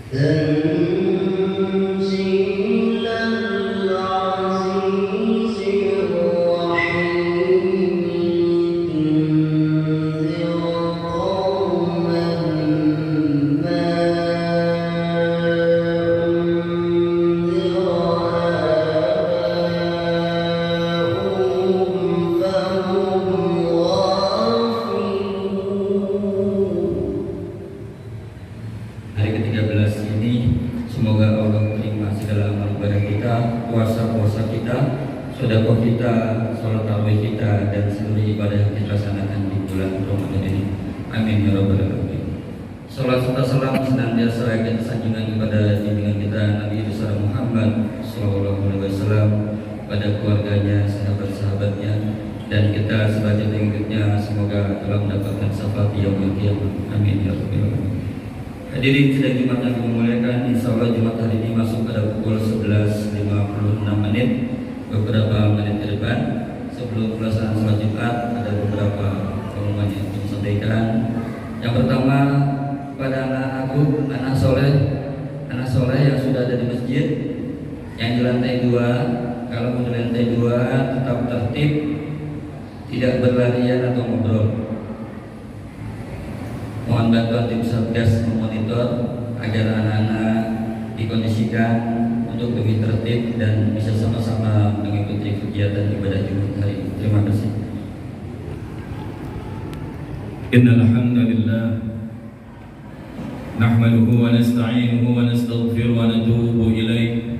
تنزيل العزيز الرحيم تنذر قوما ما أنذر آباؤهم فهم غافلون. Hari ke-13 ini semoga Allah terima segala amal ibadah kita, puasa kita, sedekah kita, salat tarawih kita, dan seluruh ibadah yang kita laksanakan di bulan Ramadan ini. Amin ya rabbal alamin. Salat serta salam senantiasa kita sanjungan kepada junjungan kita Nabi besar Muhammad sallallahu alaihi wasallam, pada keluarganya, sahabat-sahabatnya, dan kita sebagai pengikutnya semoga telah mendapatkan syafaat yaumil qiyamah. Amin ya rabbal alamin. Hadirin sidang Jumat yang dimuliakan, insya Allah Jumat hari ini masuk pada pukul 11.56 menit. Beberapa menit ke depan sebelum pelaksanaan sholat Jumat ada beberapa pengumuman yang ingin disampaikan. Yang pertama, pada anak-anakku, anak soleh yang sudah ada di masjid, yang di lantai 2, kalau di lantai 2 tetap tertib, tidak berlarian atau ngobrol. Mohon bantuan tim Satgas memonitor agar anak-anak dikondisikan untuk lebih tertib dan bisa sama-sama mengikuti kegiatan ibadah Jumat hari ini. Terima kasih. Innal hamdalillah nahmaduhu wa nasta'inuhu wa nastaghfiruhu wa natubu ilaih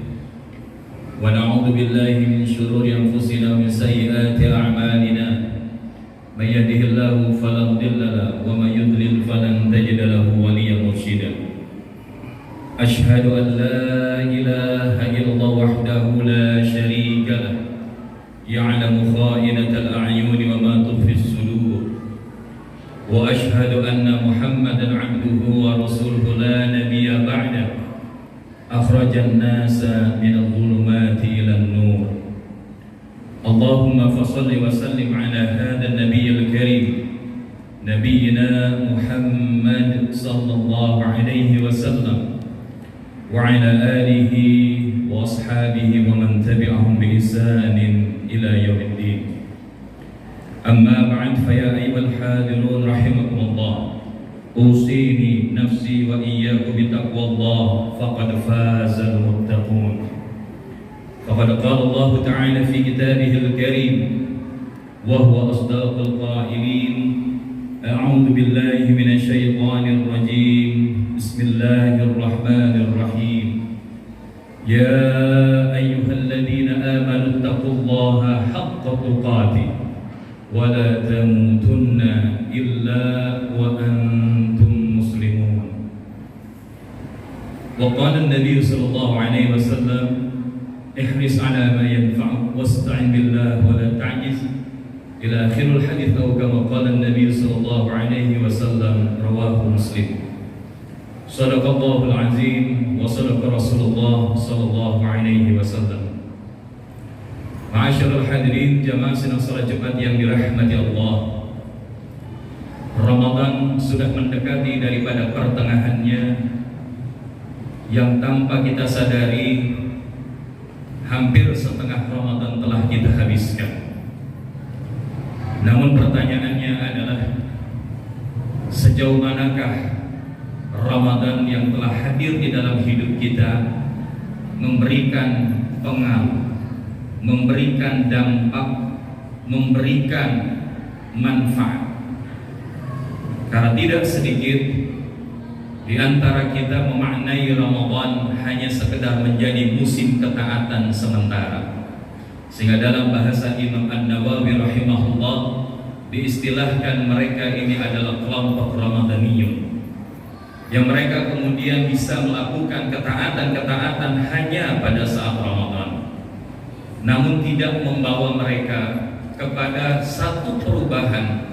wa na'udzu billahi min shururi anfusina wa min sayyiati a'malina. May yahdihillahu fala mudilla lahu wa may yudlil falan tajida lahu waliyyan mursyida. Asyhadu an la ilaha illallah wahdahu la syarika lah, ya'lamu kha'inatal a'yuni wa ma tukhfis sudur. Wa asyhadu anna Muhammadan 'abduhu wa rasuluhu la nabiyya ba'da, akhrajan nasa minadh dhulumati ilan nur. Allahumma fasalli wa sallim ala hadha an-nabiyil karim, nabiyyina Muhammad sallallahu alaihi wasallam wa ala alihi wa ashabihi wa man tabi'ahum bi ihsanin ila yaumiddin. Amma ba'd, fa ya ayyuhal hadirun rahimakumullah, usini nafsi wa iyyakum bi taqwallah faqad fazal muttaqun. فقد قال الله تعالى في كتابه الكريم وهو أصدق القائلين: أعوذ بالله من الشيطان الرجيم بسم الله الرحمن الرحيم يا أيها الذين آمنوا اتقوا الله حق تقاته ولا تموتن إلا وأنتم مسلمون. وقال النبي صلى الله عليه وسلم: ihris ala ma yanfa'uk wasta'in billah wa la ta'jiz, ila akhiril hadits, atau kama qala an-nabi sallallahu alaihi wasallam, rawahu Muslim. Shadaqallahul azim wa shadaqa Rasulullah sallallahu alaihi wasallam. Ma'asyiral hadirin jamaah sidang salat Jumat yang dirahmati Allah, Ramadan sudah mendekati daripada pertengahannya, yang tanpa kita sadari hampir setengah Ramadan telah kita habiskan. Namun pertanyaannya adalah, sejauh manakah Ramadan yang telah hadir di dalam hidup kita memberikan pengaruh, memberikan dampak, memberikan manfaat? Karena tidak sedikit di antara kita memaknai Ramadan hanya sekedar menjadi musim ketaatan sementara, sehingga dalam bahasa Imam An-Nawawi rahimahullah diistilahkan mereka ini adalah kelompok Ramadaniyun, yang mereka kemudian bisa melakukan ketaatan-ketaatan hanya pada saat Ramadan, namun tidak membawa mereka kepada satu perubahan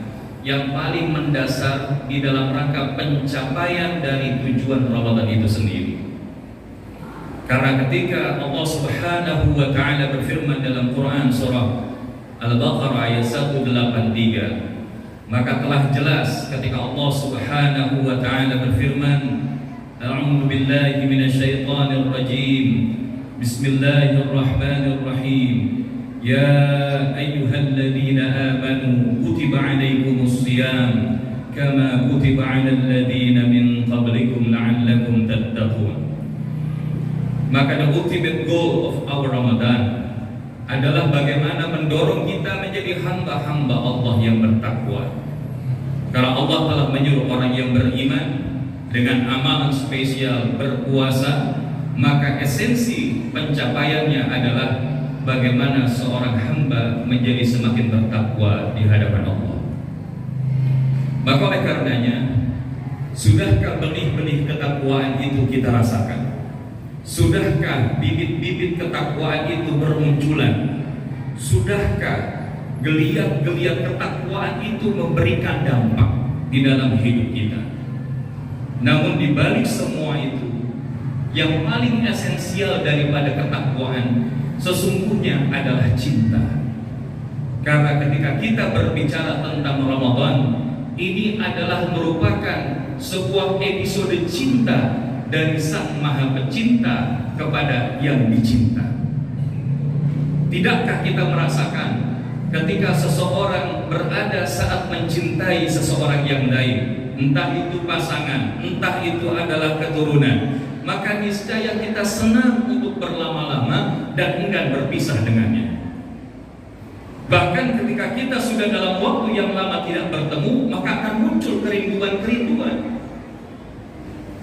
yang paling mendasar di dalam rangka pencapaian dari tujuan Ramadan itu sendiri. Karena ketika Allah Subhanahu wa taala berfirman dalam Quran surah Al-Baqarah ayat 183, maka telah jelas ketika Allah Subhanahu wa taala berfirman, A'udzu billahi minasyaitonir rajim. Bismillahirrahmanirrahim. Ya ayyuhalladzina amanu kutiba 'alaikumus shiyam kama kutiba 'alal ladzina min qablikum la'allakum tattaqun. Maka the ultimate goal of our Ramadan adalah bagaimana mendorong kita menjadi hamba-hamba Allah yang bertakwa. Karena Allah telah menyuruh orang yang beriman dengan amalan spesial berpuasa, maka esensi pencapaiannya adalah bagaimana seorang hamba menjadi semakin bertakwa di hadapan Allah. Maka oleh karenanya, sudahkah benih-benih ketakwaan itu kita rasakan? Sudahkah bibit-bibit ketakwaan itu bermunculan? Sudahkah geliat-geliat ketakwaan itu memberikan dampak di dalam hidup kita? Namun di balik semua itu, yang paling esensial daripada ketakwaan sesungguhnya adalah cinta. Karena ketika kita berbicara tentang Ramadan, ini adalah merupakan sebuah episode cinta dari Sang Maha Pencipta kepada yang dicinta. Tidakkah kita merasakan ketika seseorang berada saat mencintai seseorang yang lain, entah itu pasangan, entah itu adalah keturunan, maka niscaya kita senang untuk berlama-lama dan enggan berpisah dengannya. Bahkan ketika kita sudah dalam waktu yang lama tidak bertemu, maka akan muncul kerinduan-kerinduan.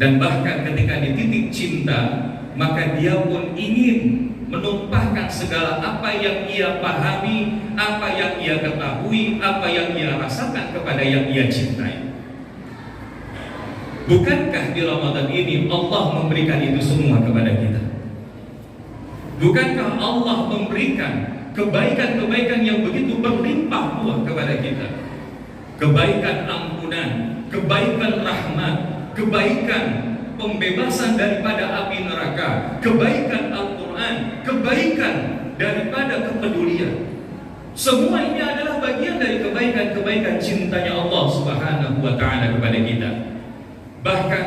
Dan bahkan ketika di titik cinta, maka dia pun ingin menumpahkan segala apa yang ia pahami, apa yang ia ketahui, apa yang ia rasakan kepada yang ia cintai. Bukankah di Ramadan ini Allah memberikan itu semua kepada kita? Bukankah Allah memberikan kebaikan-kebaikan yang begitu berlimpah ruah kepada kita? Kebaikan ampunan, kebaikan rahmat, kebaikan pembebasan daripada api neraka, kebaikan Al-Quran, kebaikan daripada kepedulian. Semua ini adalah bagian dari kebaikan-kebaikan cintanya Allah Subhanahu wa Ta'ala kepada kita. Bahkan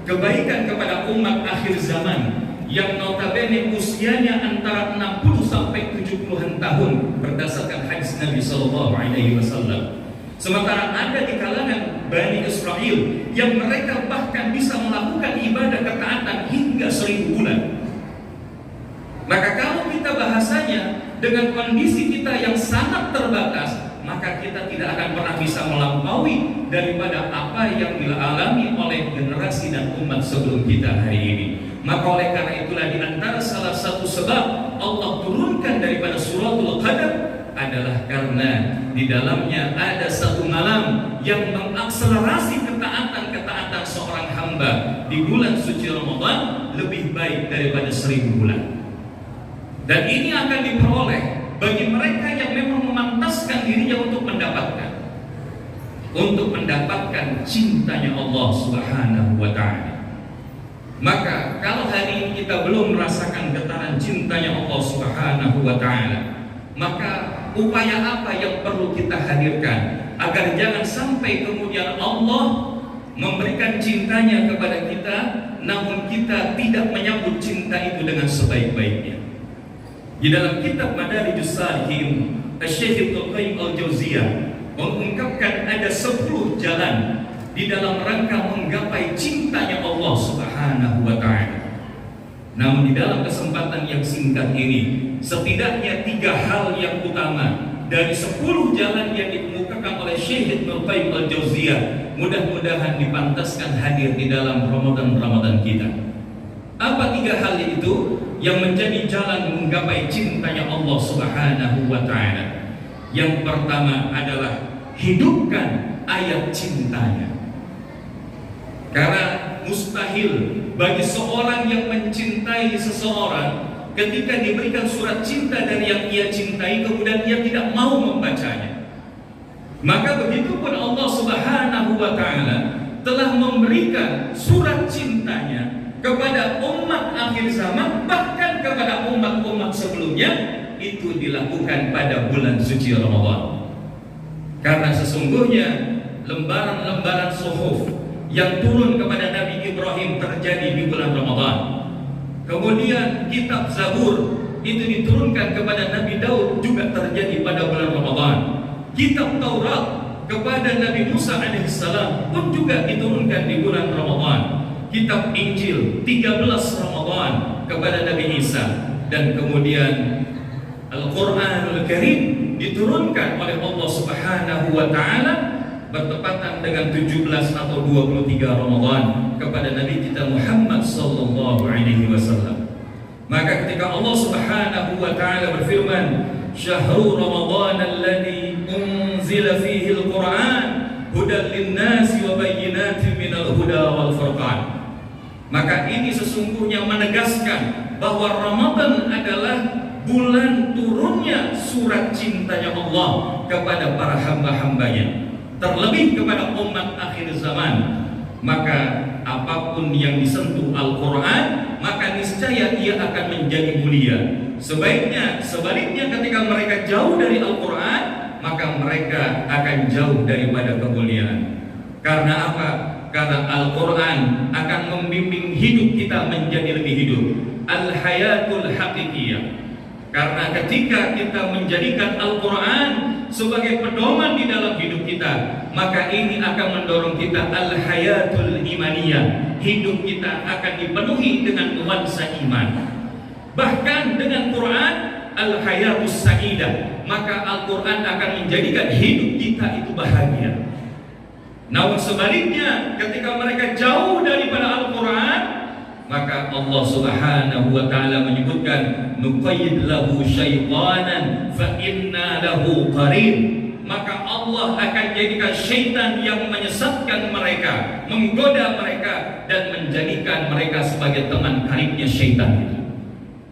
kebaikan kepada umat akhir zaman yang notabene usianya antara 60 sampai 70-an tahun berdasarkan hadis Nabi sallallahu alaihi wasallam. Sementara ada di kalangan Bani Israel yang mereka bahkan bisa melakukan ibadah ketaatan hingga 1000 bulan. Maka kalau kita bahasanya dengan kondisi kita yang sangat terbatas, maka kita tidak akan pernah bisa melampaui daripada apa yang dialami oleh generasi dan umat sebelum kita hari ini. Maka oleh karena itulah di antara salah satu sebab Allah turunkan daripada suratul Qadar adalah karena di dalamnya ada satu malam yang mengakselerasi ketaatan-ketaatan seorang hamba di bulan suci Ramadan lebih baik daripada 1000 bulan. Dan ini akan diperoleh bagi mereka yang memang memantaskan dirinya untuk mendapatkan cintanya Allah Subhanahu wa Ta'ala. Maka kalau hari ini kita belum merasakan getaran cintanya Allah Subhanahu wa Ta'ala, maka upaya apa yang perlu kita hadirkan agar jangan sampai kemudian Allah memberikan cintanya kepada kita, namun kita tidak menyambut cinta itu dengan sebaik-baiknya. Di dalam kitab Madarijus Salihin, Syekh Ibnu Qayyim Al-Jauziyah mengungkapkan ada 10 jalan di dalam rangka menggapai cintanya Allah Subhanahu wa Ta'ala. Namun di dalam kesempatan yang singkat ini, setidaknya 3 hal yang utama dari 10 jalan yang dikemukakan oleh Syekh Ibnu Qayyim Al-Jauziyah mudah-mudahan dipantaskan hadir di dalam Ramadan kita. Apa 3 hal itu yang menjadi jalan menggapai cintanya Allah Subhanahu wa Ta'ala? Yang pertama adalah hidupkan ayat cintanya. Karena mustahil bagi seorang yang mencintai seseorang ketika diberikan surat cinta dari yang ia cintai kemudian ia tidak mau membacanya. Maka begitu pun Allah Subhanahu wa Ta'ala telah memberikan surat cintanya kepada umat akhir zaman, bahkan kepada umat-umat sebelumnya, itu dilakukan pada bulan suci Ramadan. Karena sesungguhnya lembaran-lembaran suhuf yang turun kepada Nabi Ibrahim terjadi di bulan Ramadan. Kemudian kitab Zabur itu diturunkan kepada Nabi Daud juga terjadi pada bulan Ramadan. Kitab Taurat kepada Nabi Musa alaihissalam pun juga diturunkan di bulan Ramadan. Kitab Injil 13 Ramadan kepada Nabi Isa, dan kemudian Al-Quranul Karim diturunkan oleh Allah Subhanahu wa Ta'ala bertepatan dengan 17 atau 23 Ramadan kepada Nabi kita Muhammad sallallahu alaihi wasallam. Maka ketika Allah Subhanahu wa Ta'ala berfirman, "Syahrul Ramadan alladzi unzila fihi al-Qur'an hudan lin-nasi wa bayyinatin minal huda wal furqan." Maka ini sesungguhnya menegaskan bahwa Ramadan adalah bulan turunnya surat cintanya Allah kepada para hamba-hambanya, terlebih kepada umat akhir zaman. Maka apapun yang disentuh Al-Quran, maka niscaya ia akan menjadi mulia. Sebaliknya ketika mereka jauh dari Al-Quran, maka mereka akan jauh daripada kemuliaan. Karena apa? Karena Al-Quran akan membimbing hidup kita menjadi lebih hidup, al-hayatul haqiqiyah. Karena ketika kita menjadikan Al-Quran sebagai pedoman di dalam hidup kita, maka ini akan mendorong kita al-hayatul imaniyah. Hidup kita akan dipenuhi dengan nuansa iman. Bahkan dengan Quran al-hayatus sa'idah, maka Al-Quran akan menjadikan hidup kita itu bahagia. Namun sebaliknya, ketika mereka jauh daripada Al-Quran, maka Allah Subhanahu wa Ta'ala menyebutkan, nuqayyid lahu syaitanan fa inna lahu qarin. Maka Allah akan jadikan syaitan yang menyesatkan mereka, menggoda mereka, dan menjadikan mereka sebagai teman karibnya syaitan itu.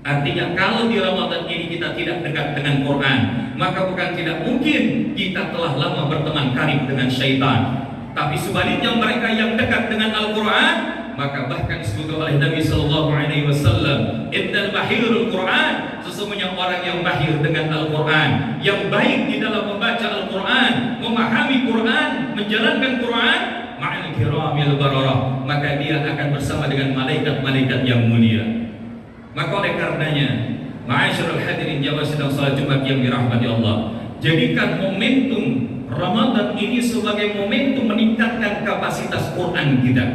Artinya kalau di Ramadan ini kita tidak dekat dengan Quran, maka bukan tidak mungkin kita telah lama berteman karib dengan syaitan. Tapi sebaliknya mereka yang dekat dengan Al-Quran, maka bahkan disebut oleh Nabi Sallallahu Alaihi Wasallam, Innal mahirul Quran, sesungguhnya orang yang mahir dengan Al-Quran, yang baik di dalam membaca Al-Quran, memahami Quran, menjalankan Quran, ma'al kiramil bararah, maka dia akan bersama dengan malaikat-malaikat yang mulia. Maka oleh karenanya, ma'asyiral hadirin jamaah sidang salat Jumat yang dirahmati Allah, jadikan momentum Ramadan ini sebagai momentum meningkatkan kapasitas Quran kita,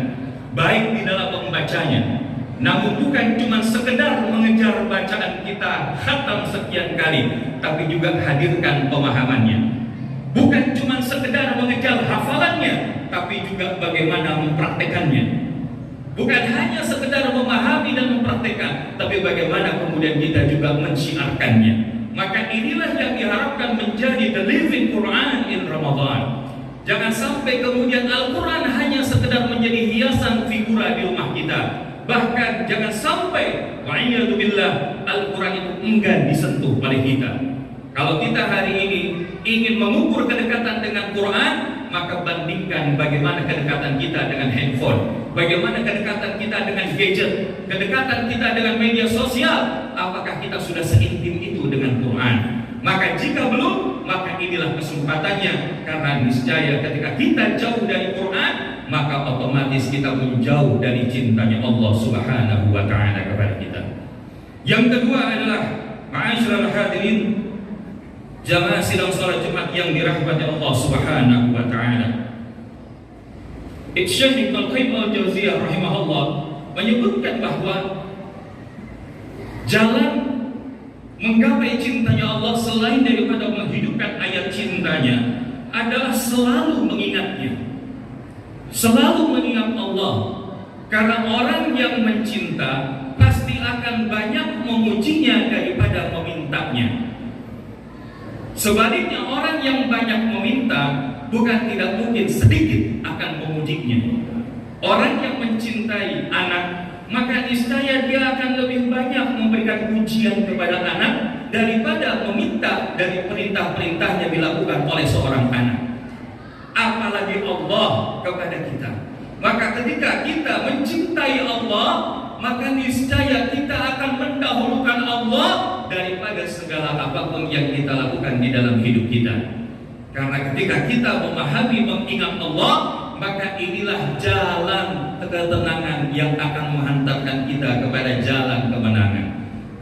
baik di dalam membacanya, namun bukan cuma sekedar mengejar bacaan kita khatam sekian kali, tapi juga hadirkan pemahamannya. Bukan cuma sekedar mengejar hafalannya, tapi juga bagaimana mempraktekannya. Bukan hanya sekedar memahami dan mempraktekkan, tapi bagaimana kemudian kita juga mensyiarkannya. Maka inilah yang diharapkan menjadi the living Quran in Ramadan. Jangan sampai kemudian Al-Quran hanya sekedar menjadi hiasan figura di rumah kita. Bahkan jangan sampai wa'iyyadubillah Al-Quran itu enggan disentuh oleh kita. Kalau kita hari ini ingin mengukur kedekatan dengan Quran, maka bandingkan bagaimana kedekatan kita dengan handphone, bagaimana kedekatan kita dengan gadget, kedekatan kita dengan media sosial. Apakah kita sudah seintim itu dengan Quran? Maka jika belum, maka inilah kesempatannya. Karena niscaya ketika kita jauh dari Quran, maka otomatis kita menjauh dari cintanya Allah Subhanahu wa Ta'ala kepada kita. Yang kedua adalah ma'asyiral hadirin jamaah sidang salat Jumat yang dirahmati Allah Subhanahu wa Ta'ala. Syekh Ibnu Qayyim al-Jauziyah rahimahullah menyebutkan bahwa jalan menggapai cintanya Allah selain daripada menghidupkan ayat cintanya adalah selalu mengingatnya, selalu mengingat Allah. Karena orang yang mencinta pasti akan banyak memujinya daripada memintanya. Sebaliknya orang yang banyak meminta bukan tidak mungkin sedikit akan memujinya. Orang yang mencintai anak, maka niscaya dia akan lebih banyak memberikan pujian kepada anak daripada meminta dari perintah-perintahnya dilakukan oleh seorang anak. Apalagi Allah kepada kita. Maka ketika kita mencintai Allah, maka niscaya kita akan mendahulukan Allah daripada segala apapun yang kita lakukan di dalam hidup kita. Karena ketika kita memahami, mengingat Allah, maka inilah jalan ketenangan yang akan menghantarkan kita kepada jalan kemenangan.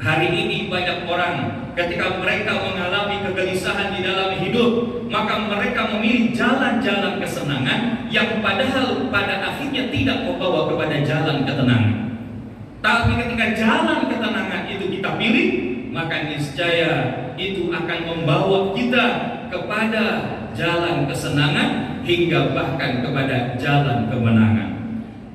Hari ini banyak orang ketika mereka mengalami kegelisahan di dalam hidup, maka mereka memilih jalan-jalan kesenangan yang padahal pada akhirnya tidak membawa kepada jalan ketenangan. Tapi ketika jalan ketenangan itu kita pilih, maka niscaya itu akan membawa kita kepada jalan kesenangan hingga bahkan kepada jalan kemenangan.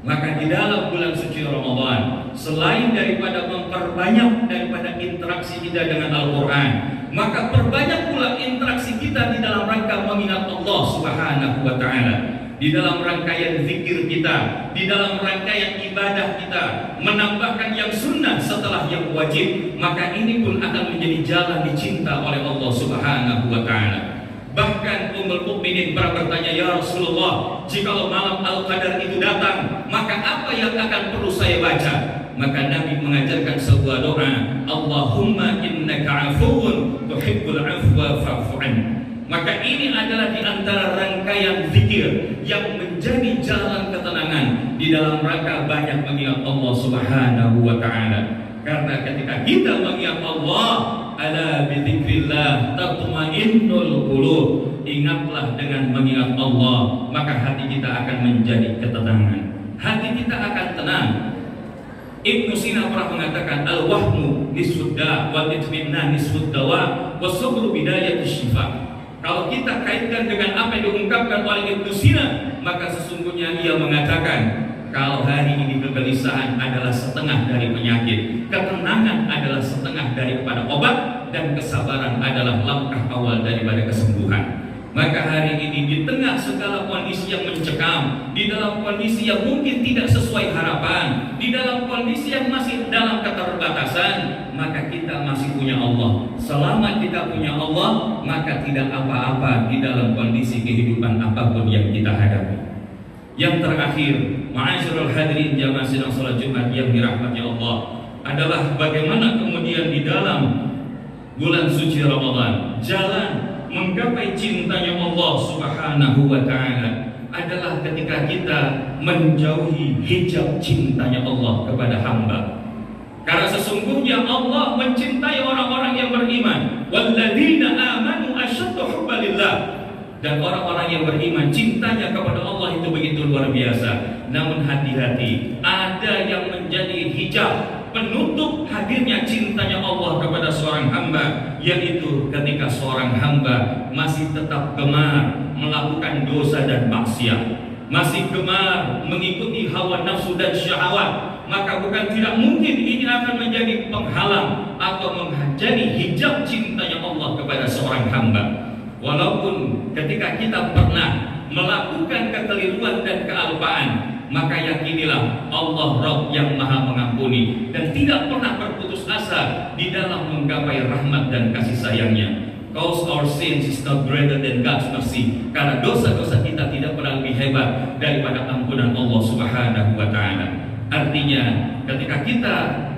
Maka di dalam bulan suci Ramadan, selain daripada memperbanyak daripada interaksi kita dengan Al-Quran, maka perbanyak pula interaksi kita di dalam rangka mengingat Allah Subhanahu wa Ta'ala, di dalam rangkaian zikir kita, di dalam rangkaian ibadah kita, menambahkan yang sunnah setelah yang wajib, maka ini pun akan menjadi jalan dicinta oleh Allah Subhanahu wa Ta'ala. Bahkan Ummul Mukminin pernah bertanya, ya Rasulullah, jikalau malam Al-Qadar itu datang, maka apa yang akan perlu saya baca? Maka Nabi mengajarkan sebuah doa, Allahumma innaka afuwun tuhibbul afwa fa'fu anni. Maka ini adalah di antara rangkaian zikir yang menjadi jalan ketenangan di dalam rangka banyak mengingat Allah Subhanahu wa Ta'ala. Karena ketika kita mengingat Allah, ala bidzikrillah tatma'innul qulub, ingatlah dengan mengingat Allah, maka hati kita akan menjadi ketenangan, hati kita akan tenang. Ibnu Sina pernah mengatakan, al-wahmu nisfudda wal itminnan nisfuddawa was-sabru bidayatus syifa. Kalau kita kaitkan dengan apa yang diungkapkan oleh Ibnu Sina, maka sesungguhnya ia mengatakan, kalau hari ini kegelisahan adalah setengah dari penyakit, ketenangan adalah setengah daripada obat, dan kesabaran adalah langkah awal daripada kesembuhan. Maka hari ini di tengah segala kondisi yang mencekam, di dalam kondisi yang mungkin tidak sesuai harapan, di dalam kondisi yang masih dalam keterbatasan, maka kita masih punya Allah. Selama kita punya Allah, maka tidak apa-apa di dalam kondisi kehidupan apapun yang kita hadapi. Yang terakhir, ma'asyiral hadirin jamaah sidang salat Jumat yang dirahmati Allah, adalah bagaimana kemudian di dalam bulan suci Ramadan, jalan menggapai cintanya Allah Subhanahu wa Ta'ala adalah ketika kita menjauhi hijab cintanya Allah kepada hamba. Karena sesungguhnya Allah mencintai orang-orang yang beriman, walladzina amanu asyaddu hubbalillah. Dan orang-orang yang beriman cintanya kepada Allah itu begitu luar biasa. Namun hati-hati, ada yang menjadi hijab penutup hadirnya cintanya Allah kepada seorang hamba, yaitu ketika seorang hamba masih tetap gemar melakukan dosa dan maksiat, masih gemar mengikuti hawa nafsu dan syahwat, maka bukan tidak mungkin ini akan menjadi penghalang atau menjadi hijab cintanya Allah kepada seorang hamba. Walaupun ketika kita pernah melakukan kekeliruan dan kealpaan, maka yakinilah Allah Rabb yang Maha Mengampuni dan tidak pernah berputus asa di dalam menggapai rahmat dan kasih sayangnya. Cause our sins is not greater than God's mercy. Karena dosa-dosa kita tidak pernah lebih hebat daripada ampunan Allah Subhanahu wa Ta'ala. Artinya, ketika kita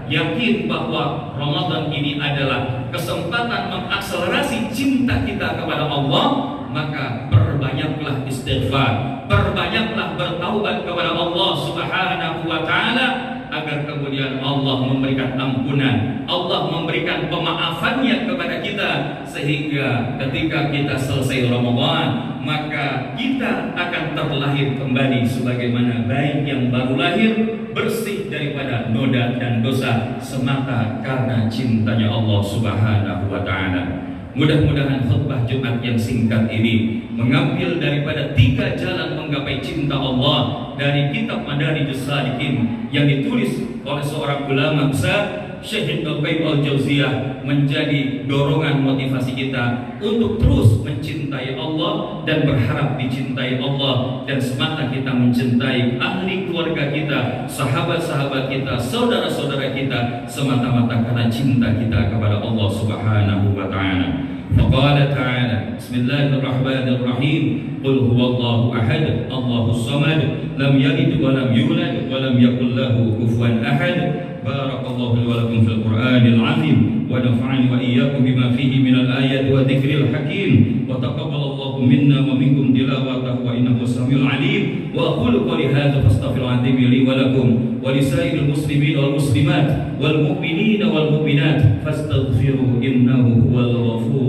yakin bahwa Ramadan ini adalah kesempatan mengakselerasi cinta kita kepada Allah, maka perbanyaklah istighfar, perbanyaklah bertaubat kepada Allah Subhanahu wa Ta'ala, agar kemudian Allah memberikan ampunan, Allah memberikan pemaafannya kepada kita, sehingga ketika kita selesai Ramadan, maka kita akan terlahir kembali sebagaimana bayi yang baru lahir, bersih daripada noda dan dosa, semata karena cintanya Allah Subhanahu wa Ta'ala. Mudah-mudahan khutbah Jumat yang singkat ini mengambil daripada 3 jalan menggapai cinta Allah dari kitab Madarijus Salikin yang ditulis oleh seorang ulama besar, Syekh Ibnu Qayyim Al-Jauziyah, menjadi dorongan motivasi kita untuk terus mencintai Allah dan berharap dicintai Allah, dan semata kita mencintai ahli keluarga kita, sahabat-sahabat kita, saudara-saudara kita, semata-mata karena cinta kita kepada Allah Subhanahu wa Ta'ala. Faqala ta'ala, Bismillahirrahmanirrahim, Qul huwallahu ahad, Allahus samad, lam yalid wa lam yulad wa lam yakul lahu kufuwan ahad. Barakallahu li wa lakum fil Qur'anil azim wa nafa'ani wa iyyakum bima fihi minal ayati wa dzikril hakim wa taqabbalallahu minna wa minkum tilawatahu wa innahu samiul alim. Wa aqulu qawli hadza fastaghfiru li wa lakum wa lisairil muslimin wal muslimat wal mu'minina wal mu'minat fastaghfiru innahu huwal ghafur